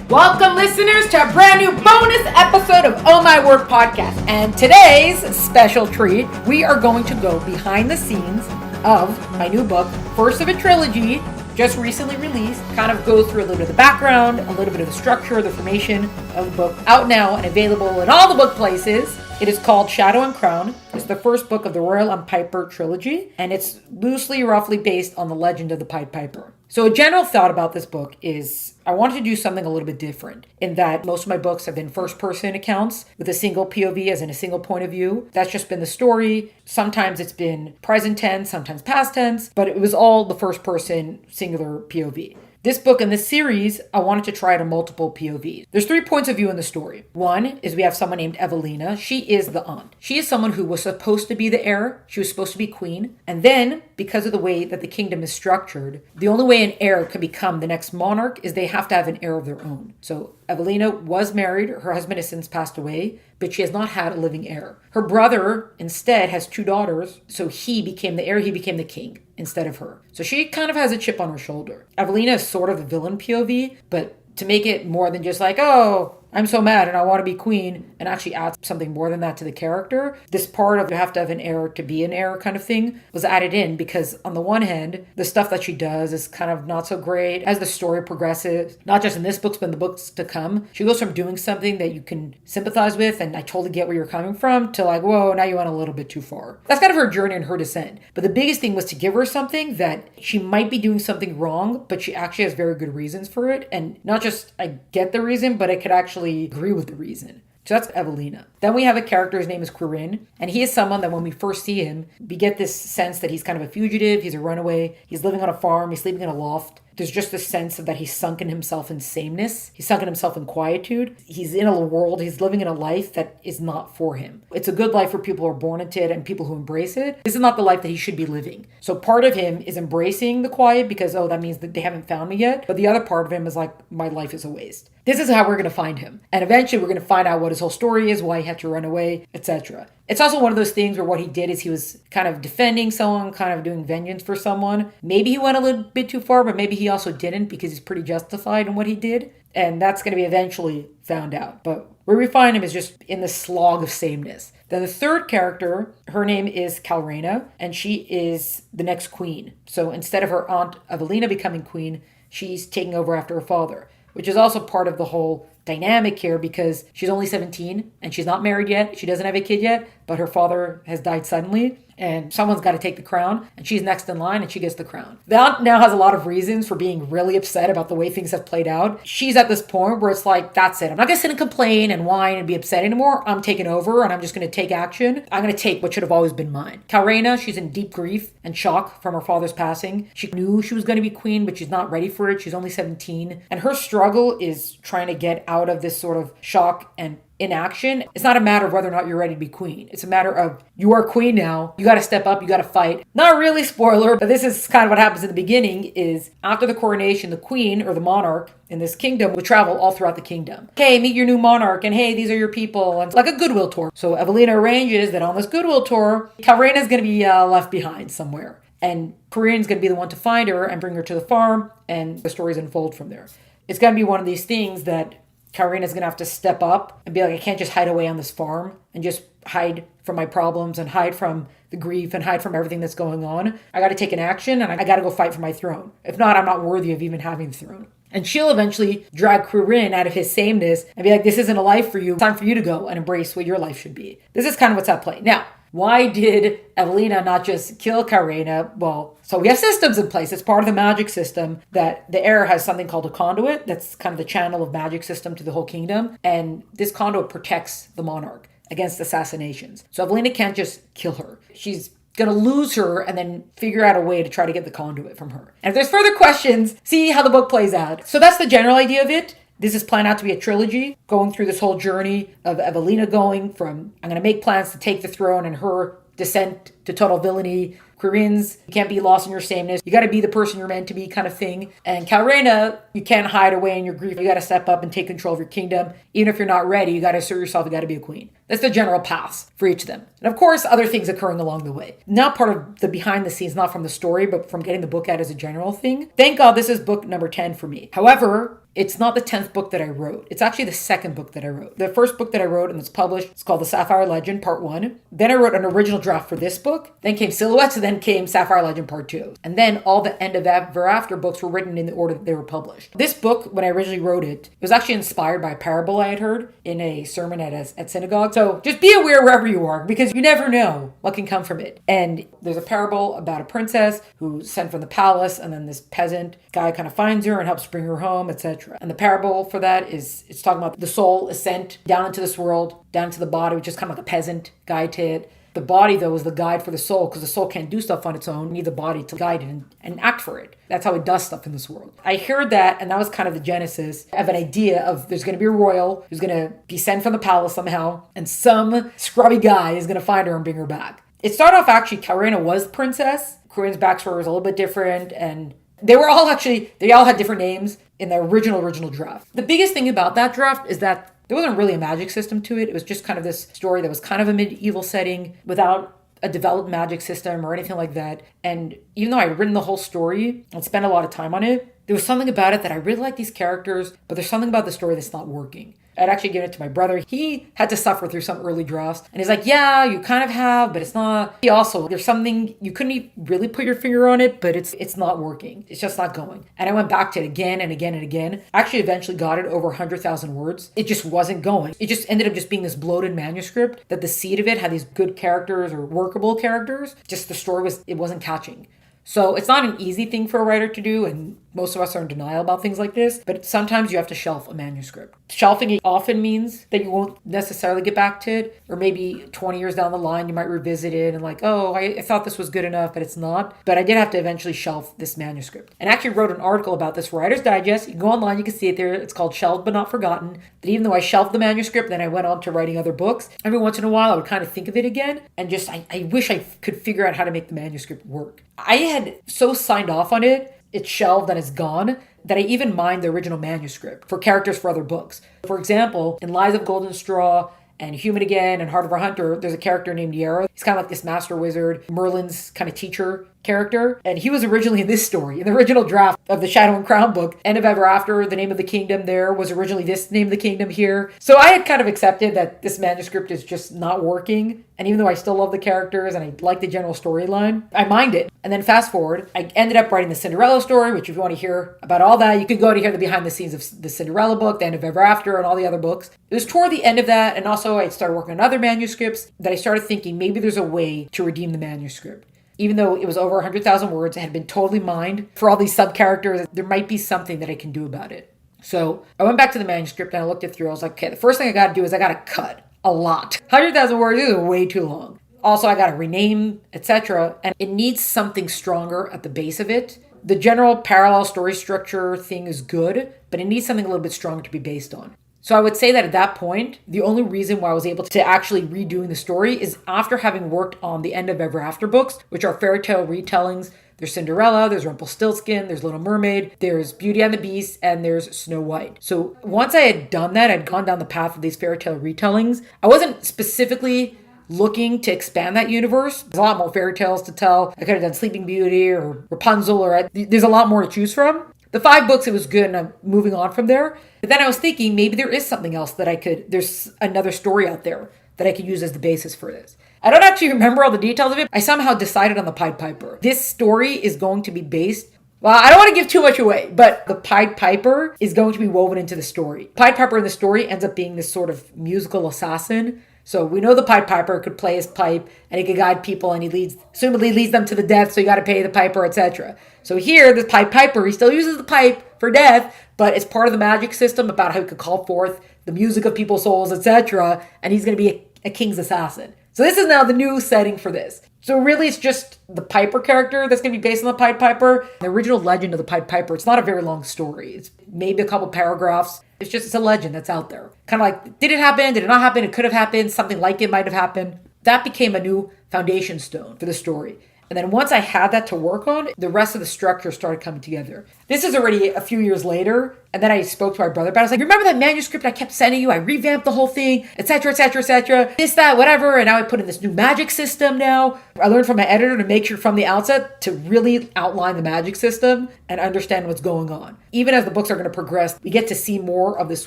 Welcome, listeners, to a brand new bonus episode of Oh My Work podcast. And today's special treat, we are going to go behind the scenes of my new book, first of a trilogy, just recently released. Kind of go through a little bit of the background, a little bit of the structure, the formation of the book, out now and available in all the book places. It is called Shadow and Crown. It's the first book of the Royal and Piper trilogy, and it's loosely, roughly based on the legend of the Pied Piper. So a general thought about this book is I wanted to do something a little bit different in that most of my books have been first-person accounts with a single POV, as in a single point of view. That's just been the story. Sometimes it's been present tense, sometimes past tense, but it was all the first-person singular POV. This book and this series, I wanted to try it on multiple POVs. There's 3 points of view in the story. One is we have someone named Evelina. She is the aunt. She is someone who was supposed to be the heir. She was supposed to be queen. And then, because of the way that the kingdom is structured, the only way an heir can become the next monarch is they have to have an heir of their own. So Evelina was married. Her husband has since passed away, but she has not had a living heir. Her brother, instead, has 2 daughters, so he became the heir. He became the king instead of her. So she kind of has a chip on her shoulder. Evelina is sort of the villain POV, but to make it more than just like, oh, I'm so mad and I want to be queen, and actually add something more than that to the character, this part of you have to have an heir to be an heir kind of thing was added in because on the one hand, the stuff that she does is kind of not so great. As the story progresses, not just in this book, but in the books to come, she goes from doing something that you can sympathize with, and I totally get where you're coming from, to like, whoa, now you went a little bit too far. That's kind of her journey and her descent. But the biggest thing was to give her something that she might be doing something wrong, but she actually has very good reasons for it. And not just I get the reason, but I could actually agree with the reason. So that's Evelina. Then we have a character, his name is Quirin, and he is someone that when we first see him, we get this sense that he's kind of a fugitive, he's a runaway, he's living on a farm, he's sleeping in a loft. There's just this sense of that he's sunken himself in sameness. He's sunken himself in quietude. He's in a world, he's living in a life that is not for him. It's a good life for people who are born into it and people who embrace it. This is not the life that he should be living. So part of him is embracing the quiet because, oh, that means that they haven't found me yet. But the other part of him is like, my life is a waste. This is how we're going to find him. And eventually we're going to find out what his whole story is, why he had to run away, etc. It's also one of those things where what he did is he was kind of defending someone, kind of doing vengeance for someone. Maybe he went a little bit too far, but maybe he also didn't because he's pretty justified in what he did. And that's going to be eventually found out. But where we find him is just in the slog of sameness. Then the third character, her name is Calrena, and she is the next queen. So instead of her aunt Evelina becoming queen, she's taking over after her father, which is also part of the whole dynamic here because she's only 17 and she's not married yet. She doesn't have a kid yet, but her father has died suddenly and someone's got to take the crown and she's next in line and she gets the crown. The aunt now has a lot of reasons for being really upset about the way things have played out. She's at this point where it's like, that's it. I'm not going to sit and complain and whine and be upset anymore. I'm taking over and I'm just going to take action. I'm going to take what should have always been mine. Calrena, she's in deep grief and shock from her father's passing. She knew she was going to be queen, but she's not ready for it. She's only 17. And her struggle is trying to get out of this sort of shock and inaction. It's not a matter of whether or not you're ready to be queen. It's a matter of you are queen now. You got to step up. You got to fight. Not really spoiler, but this is kind of what happens in the beginning is after the coronation, the queen or the monarch in this kingdom would travel all throughout the kingdom. Hey, meet your new monarch. And hey, these are your people. And it's like a goodwill tour. So Evelina arranges that on this goodwill tour, Calrena is going to be left behind somewhere. And Quirin's going to be the one to find her and bring her to the farm. And the stories unfold from there. It's going to be one of these things that Calrena's going to have to step up and be like, I can't just hide away on this farm and just hide from my problems and hide from the grief and hide from everything that's going on. I got to take an action and I got to go fight for my throne. If not, I'm not worthy of even having the throne. And she'll eventually drag Quirin out of his sameness and be like, this isn't a life for you. It's time for you to go and embrace what your life should be. This is kind of what's at play. Now, why did Evelina not just kill Calrena? Well, so we have systems in place. It's part of the magic system that the heir has something called a conduit. That's kind of the channel of magic system to the whole kingdom. And this conduit protects the monarch against assassinations. So Evelina can't just kill her. She's going to lose her and then figure out a way to try to get the conduit from her. And if there's further questions, see how the book plays out. So that's the general idea of it. This is planned out to be a trilogy, going through this whole journey of Evelina going from, I'm going to make plans to take the throne and her descent to total villainy. Quirin's, you can't be lost in your sameness. You got to be the person you're meant to be kind of thing. And Calrena, you can't hide away in your grief. You got to step up and take control of your kingdom. Even if you're not ready, you got to assert yourself. You got to be a queen. That's the general path for each of them. And of course, other things occurring along the way. Not part of the behind the scenes, not from the story, but from getting the book out as a general thing. Thank God this is book number 10 for me. However, It's not the 10th book that I wrote. It's actually the second book that I wrote. The first book that I wrote and it's published, it's called The Sapphire Legend Part 1. Then I wrote an original draft for this book. Then came Silhouettes, and then came Sapphire Legend Part 2. And then all the End of Ever After books were written in the order that they were published. This book, when I originally wrote it, it was actually inspired by a parable I had heard in a sermon at synagogue. So just be aware wherever you are, because you never know what can come from it. And there's a parable about a princess who's sent from the palace, and then this peasant guy kind of finds her and helps bring her home, etc. And the parable for that is, it's talking about the soul is sent down into this world, down into the body, which is kind of like a peasant guide to it. The body, though, is the guide for the soul, because the soul can't do stuff on its own. You need the body to guide it and act for it. That's how it does stuff in this world. I heard that, and that was kind of the genesis of an idea of there's going to be a royal who's going to be sent from the palace somehow, and some scrubby guy is going to find her and bring her back. It started off actually, Karina was the princess. Karina's backstory was a little bit different, and they all had different names in the original draft. The biggest thing about that draft is that there wasn't really a magic system to it. It was just kind of this story that was kind of a medieval setting without a developed magic system or anything like that. And even though I'd written the whole story and spent a lot of time on it, there was something about it that I really like these characters, but there's something about the story that's not working. I'd actually given it to my brother. He had to suffer through some early drafts. And he's like, yeah, you kind of have, but it's not. He also, there's something, you couldn't really put your finger on it, but it's not working. It's just not going. And I went back to it again and again and again. I actually eventually got it over 100,000 words. It just wasn't going. It just ended up just being this bloated manuscript that the seed of it had these good characters or workable characters. Just the story it wasn't catching. So it's not an easy thing for a writer to do, and most of us are in denial about things like this, but sometimes you have to shelf a manuscript. Shelving it often means that you won't necessarily get back to it, or maybe 20 years down the line you might revisit it and like, oh, I thought this was good enough, but it's not. But I did have to eventually shelf this manuscript. And I actually wrote an article about this for Writer's Digest. You can go online, you can see it there. It's called Shelved But Not Forgotten. That even though I shelved the manuscript, then I went on to writing other books, every once in a while I would kind of think of it again, and just I wish I could figure out how to make the manuscript work. I had so signed off on it, it's shelved and it's gone, that I even mined the original manuscript for characters for other books. For example, in Lies of Golden Straw and Human Again and Heart of a Hunter, there's a character named Yarrow. He's kind of like this master wizard, Merlin's kind of teacher character. And he was originally in this story, in the original draft of the Shadow and Crown book. End of Ever After, the name of the kingdom there was originally this name of the kingdom here. So I had kind of accepted that this manuscript is just not working. And even though I still love the characters and I like the general storyline, I mind it. And then fast forward, I ended up writing the Cinderella story, which if you want to hear about all that, you could go to hear the behind the scenes of the Cinderella book, the End of Ever After, and all the other books. It was toward the end of that, and also I started working on other manuscripts, that I started thinking maybe there's a way to redeem the manuscript. Even though it was over 100,000 words, it had been totally mined for all these sub-characters, there might be something that I can do about it. So I went back to the manuscript and I looked it through. I was like, okay, the first thing I got to do is I got to cut a lot. 100,000 words is way too long. Also, I got to rename, etc. And it needs something stronger at the base of it. The general parallel story structure thing is good, but it needs something a little bit stronger to be based on. So I would say that at that point, the only reason why I was able to actually redoing the story is after having worked on the End of Ever After books, which are fairy tale retellings. There's Cinderella, there's Rumpelstiltskin, there's Little Mermaid, there's Beauty and the Beast, and there's Snow White. So once I had done that, I'd gone down the path of these fairy tale retellings. I wasn't specifically looking to expand that universe. There's a lot more fairy tales to tell. I could have done Sleeping Beauty or Rapunzel, or there's a lot more to choose from. The 5 books, it was good, and I'm moving on from there. But then I was thinking maybe there is something else there's another story out there that I could use as the basis for this. I don't actually remember all the details of it. I somehow decided on the Pied Piper. This story is going to be based, well, I don't want to give too much away, but the Pied Piper is going to be woven into the story. Pied Piper in the story ends up being this sort of musical assassin. So we know the Pied Piper could play his pipe and he could guide people, and he assumedly leads them to the death, so you got to pay the piper, etc. So here, the Pied Piper, he still uses the pipe for death, but it's part of the magic system about how he could call forth the music of people's souls, etc. And he's going to be a king's assassin. So this is now the new setting for this. So really, it's just the Piper character that's going to be based on the Pied Piper. The original legend of the Pied Piper, it's not a very long story. It's maybe a couple paragraphs. It's a legend that's out there. Kind of like, did it happen? Did it not happen? It could have happened. Something like it might have happened. That became a new foundation stone for the story. And then once I had that to work on, the rest of the structure started coming together. This is already a few years later. And then I spoke to my brother about it. I was like, remember that manuscript I kept sending you? I revamped the whole thing, etc., etc., etc. This, that, whatever. And now I put in this new magic system now. I learned from my editor to make sure from the outset to really outline the magic system and understand what's going on. Even as the books are going to progress, we get to see more of this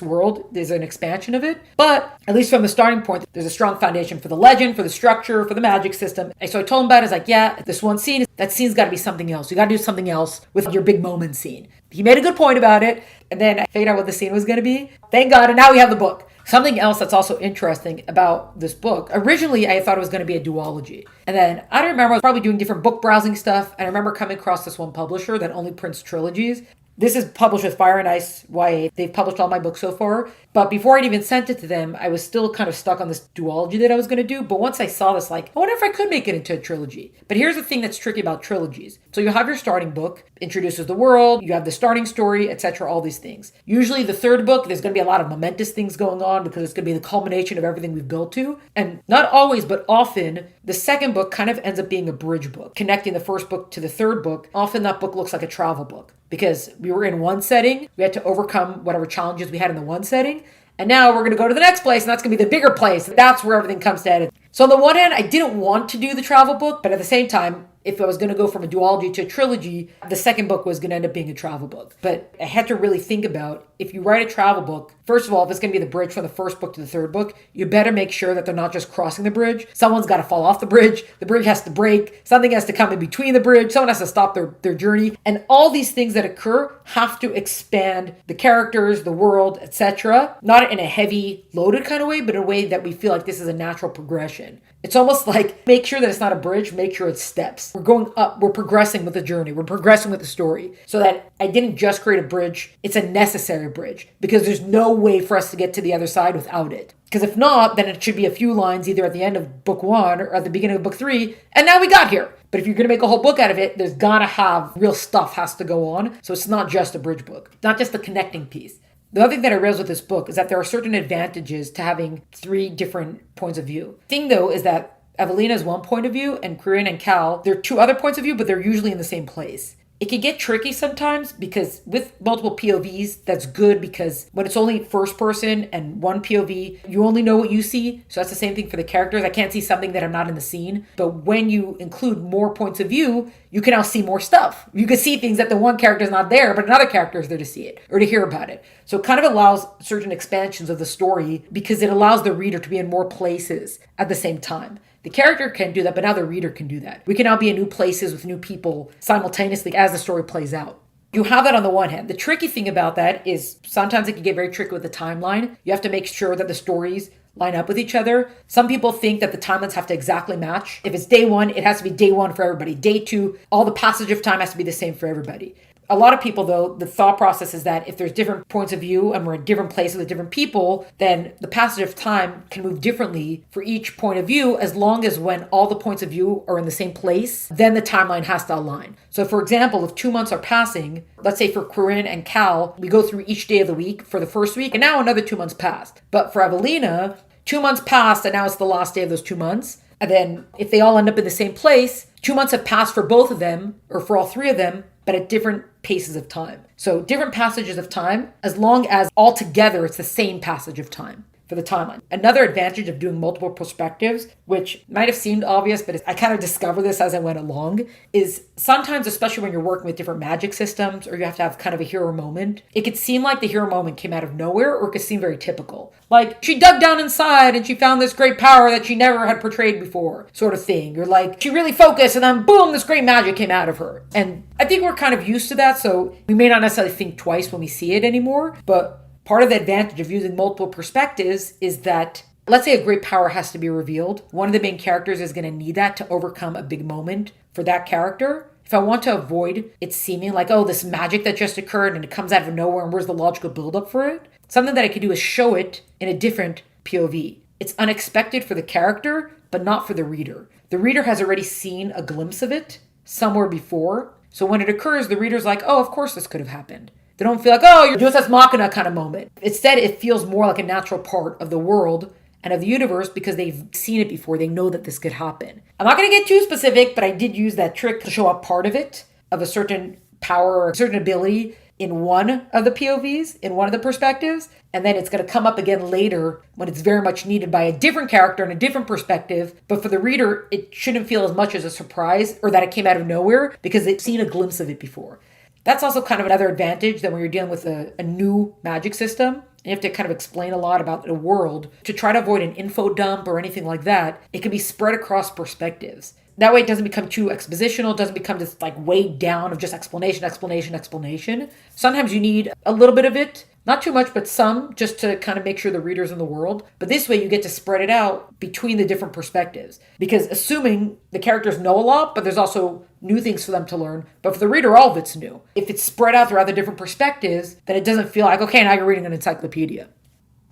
world. There's an expansion of it. But at least from the starting point, there's a strong foundation for the legend, for the structure, for the magic system. And so I told him about it. I was like, yeah, this one scene, that scene's got to be something else. You got to do something else with your big moment scene. He made a good point about it. And then I figured out what the scene was going to be. Thank God. And now we have the book. Something else that's also interesting about this book. Originally, I thought it was going to be a duology. And then I don't remember, I was probably doing different book browsing stuff. And I remember coming across this one publisher that only prints trilogies. This is published with Fire and Ice YA. They've published all my books so far. But before I'd even sent it to them, I was still kind of stuck on this duology that I was going to do. But once I saw this, like, I wonder if I could make it into a trilogy. But here's the thing that's tricky about trilogies. So you have your starting book, introduces the world, you have the starting story, etc., all these things. Usually the third book, there's going to be a lot of momentous things going on because it's going to be the culmination of everything we've built to. And not always, but often, the second book kind of ends up being a bridge book, connecting the first book to the third book. Often that book looks like a travel book because we were in one setting, we had to overcome whatever challenges we had in the one setting, and now we're going to go to the next place, and that's going to be the bigger place. That's where everything comes to head. So on the one hand, I didn't want to do the travel book, but at the same time, if I was going to go from a duology to a trilogy, the second book was going to end up being a travel book. But I had to really think about, if you write a travel book, first of all, if it's going to be the bridge from the first book to the third book, you better make sure that they're not just crossing the bridge. Someone's got to fall off the bridge has to break, something has to come in between the bridge, someone has to stop their journey. And all these things that occur have to expand the characters, the world, etc. Not in a heavy, loaded kind of way, but in a way that we feel like this is a natural progression. It's almost like, make sure that it's not a bridge, make sure it's steps. We're going up, we're progressing with the journey, we're progressing with the story. So that I didn't just create a bridge, it's a necessary bridge. Because there's no way for us to get to the other side without it. Because if not, then it should be a few lines either at the end of book 1 or at the beginning of book 3, and now we got here. But if you're going to make a whole book out of it, there's gotta have real stuff has to go on. So it's not just a bridge book, not just the connecting piece. The other thing that I realized with this book is that there are certain advantages to having 3 different points of view. Thing though is that Evelina is one point of view and Corinne and Cal, they're 2 other points of view, but they're usually in the same place. It can get tricky sometimes because with multiple POVs, that's good because when it's only first person and one POV, you only know what you see. So that's the same thing for the characters. I can't see something that I'm not in the scene. But when you include more points of view, you can now see more stuff. You can see things that the one character is not there, but another character is there to see it or to hear about it. So it kind of allows certain expansions of the story because it allows the reader to be in more places at the same time. The character can do that, but now the reader can do that. We can now be in new places with new people simultaneously as the story plays out. You have that on the one hand. The tricky thing about that is sometimes it can get very tricky with the timeline. You have to make sure that the stories line up with each other. Some people think that the timelines have to exactly match. If it's day 1, it has to be day 1 for everybody. Day 2, all the passage of time has to be the same for everybody. A lot of people, though, the thought process is that if there's different points of view and we're in different places with different people, then the passage of time can move differently for each point of view as long as when all the points of view are in the same place, then the timeline has to align. So, for example, if 2 months are passing, let's say for Corinne and Cal, we go through each day of the week for the first week, and now another 2 months passed. But for Evelina, 2 months passed, and now it's the last day of those 2 months. And then if they all end up in the same place, 2 months have passed for both of them, or for all 3 of them, but at different paces of time. So different passages of time, as long as altogether it's the same passage of time for the timeline. Another advantage of doing multiple perspectives, which might have seemed obvious, but I kind of discovered this as I went along, is sometimes, especially when you're working with different magic systems or you have to have kind of a hero moment, it could seem like the hero moment came out of nowhere or it could seem very typical. Like, she dug down inside and she found this great power that she never had portrayed before, sort of thing. You're like, she really focused and then boom, this great magic came out of her. And I think we're kind of used to that, so we may not necessarily think twice when we see it anymore, but part of the advantage of using multiple perspectives is that, let's say a great power has to be revealed. One of the main characters is going to need that to overcome a big moment for that character. If I want to avoid it seeming like, oh, this magic that just occurred and it comes out of nowhere and where's the logical buildup for it? Something that I could do is show it in a different POV. It's unexpected for the character, but not for the reader. The reader has already seen a glimpse of it somewhere before. So when it occurs, the reader's like, oh, of course this could have happened. They don't feel like, oh, you're Deus Ex Machina kind of moment. Instead, it feels more like a natural part of the world and of the universe because they've seen it before. They know that this could happen. I'm not going to get too specific, but I did use that trick to show up part of it, of a certain power or a certain ability in one of the POVs, in one of the perspectives, and then it's going to come up again later when it's very much needed by a different character and a different perspective. But for the reader, it shouldn't feel as much as a surprise or that it came out of nowhere because they've seen a glimpse of it before. That's also kind of another advantage that when you're dealing with a new magic system, you have to kind of explain a lot about the world. To try to avoid an info dump or anything like that, it can be spread across perspectives. That way it doesn't become too expositional, it doesn't become just like weighed down of just explanation. Sometimes you need a little bit of it, not too much, but some, just to kind of make sure the reader's in the world. But this way you get to spread it out between the different perspectives. Because assuming the characters know a lot, but there's also new things for them to learn. But for the reader, all of it's new. If it's spread out throughout the different perspectives, then it doesn't feel like, okay, now you're reading an encyclopedia.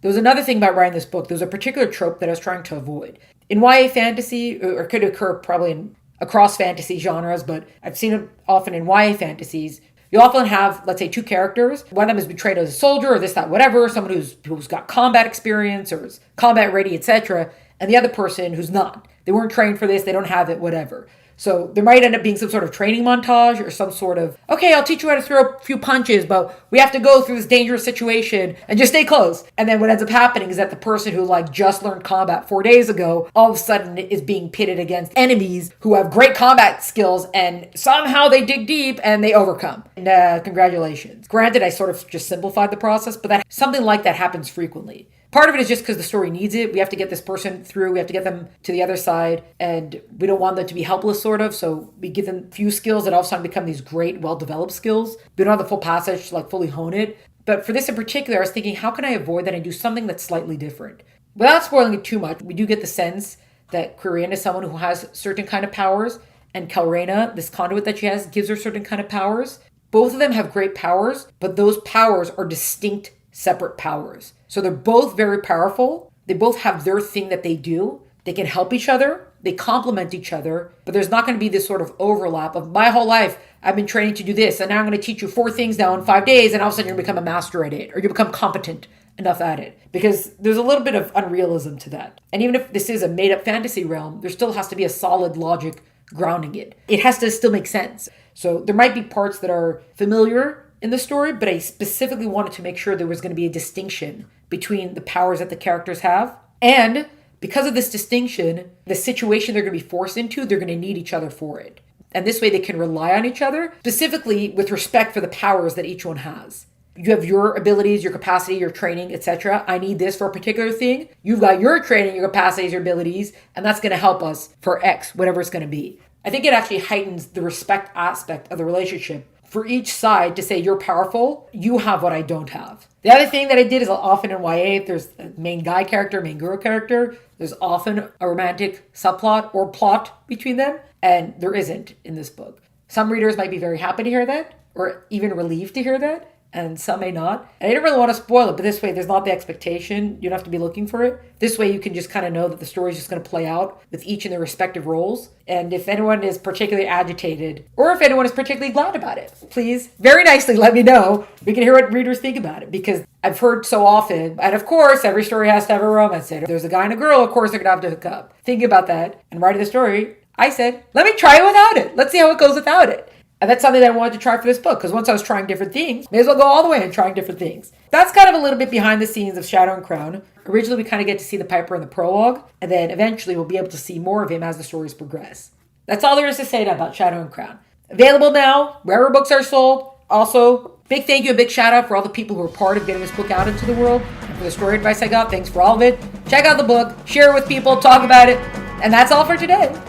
There was another thing about writing this book. There was a particular trope that I was trying to avoid. In YA fantasy, or it could occur probably across fantasy genres, but I've seen it often in YA fantasies, you often have, let's say, two characters. One of them is betrayed as a soldier or this, that, whatever, someone who's got combat experience or is combat ready, etc., and the other person who's not. They weren't trained for this, they don't have it, whatever. So there might end up being some sort of training montage or some sort of, okay, I'll teach you how to throw a few punches, but we have to go through this dangerous situation and just stay close. And then what ends up happening is that the person who just learned combat 4 days ago, all of a sudden is being pitted against enemies who have great combat skills and somehow they dig deep and they overcome. And congratulations. Granted, I sort of just simplified the process, but something like that happens frequently. Part of it is just because the story needs it. We have to get this person through. We have to get them to the other side. And we don't want them to be helpless, sort of. So we give them a few skills that all of a sudden become these great, well-developed skills. We don't have the full passage to fully hone it. But for this in particular, I was thinking, how can I avoid that and do something that's slightly different? Without spoiling it too much, we do get the sense that Quirion is someone who has certain kind of powers. And Calrena, this conduit that she has, gives her certain kind of powers. Both of them have great powers, but those powers are distinct, separate powers. So they're both very powerful. They both have their thing that they do. They can help each other. They complement each other. But there's not going to be this sort of overlap of my whole life, I've been training to do this, and now I'm going to teach you 4 things now in 5 days, and all of a sudden you're going to become a master at it, or you become competent enough at it. Because there's a little bit of unrealism to that. And even if this is a made-up fantasy realm, there still has to be a solid logic grounding it. It has to still make sense. So there might be parts that are familiar in the story, but I specifically wanted to make sure there was going to be a distinction between the powers that the characters have. And because of this distinction, the situation they're going to be forced into, they're going to need each other for it. And this way they can rely on each other, specifically with respect for the powers that each one has. You have your abilities, your capacity, your training, etc. I need this for a particular thing. You've got your training, your capacities, your abilities, and that's going to help us for X, whatever it's going to be. I think it actually heightens the respect aspect of the relationship for each side to say, you're powerful, you have what I don't have. The other thing that I did is often in YA, if there's a main guy character, main girl character, there's often a romantic subplot or plot between them, and there isn't in this book. Some readers might be very happy to hear that, or even relieved to hear that, and some may not. And I didn't really want to spoil it, but this way there's not the expectation. You don't have to be looking for it. This way you can just kind of know that the story is just going to play out with each in their respective roles. And if anyone is particularly agitated, or if anyone is particularly glad about it, please very nicely let me know. We can hear what readers think about it, because I've heard so often, and of course every story has to have a romance in it. If there's a guy and a girl, of course they're going to have to hook up. Thinking about that and writing the story, I said, let me try it without it. Let's see how it goes without it. And that's something that I wanted to try for this book, because once I was trying different things, may as well go all the way and trying different things. That's kind of a little bit behind the scenes of Shadow and Crown. Originally, we kind of get to see the Piper in the prologue, and then eventually we'll be able to see more of him as the stories progress. That's all there is to say about Shadow and Crown. Available now, wherever books are sold. Also, big thank you, a big shout out for all the people who were part of getting this book out into the world, and for the story advice I got. Thanks for all of it. Check out the book, share it with people, talk about it, and that's all for today.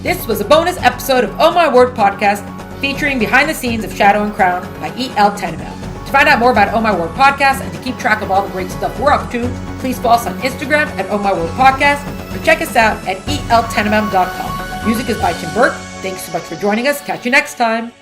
This was a bonus episode of Oh My Word Podcast, featuring behind the scenes of Shadow and Crown by E.L. Tenenbaum. To find out more about Oh My Word Podcast and to keep track of all the great stuff we're up to, please follow us on Instagram at Oh My Word Podcast, or check us out at eltenenbaum.com. Music is by Tim Burke. Thanks so much for joining us. Catch you next time.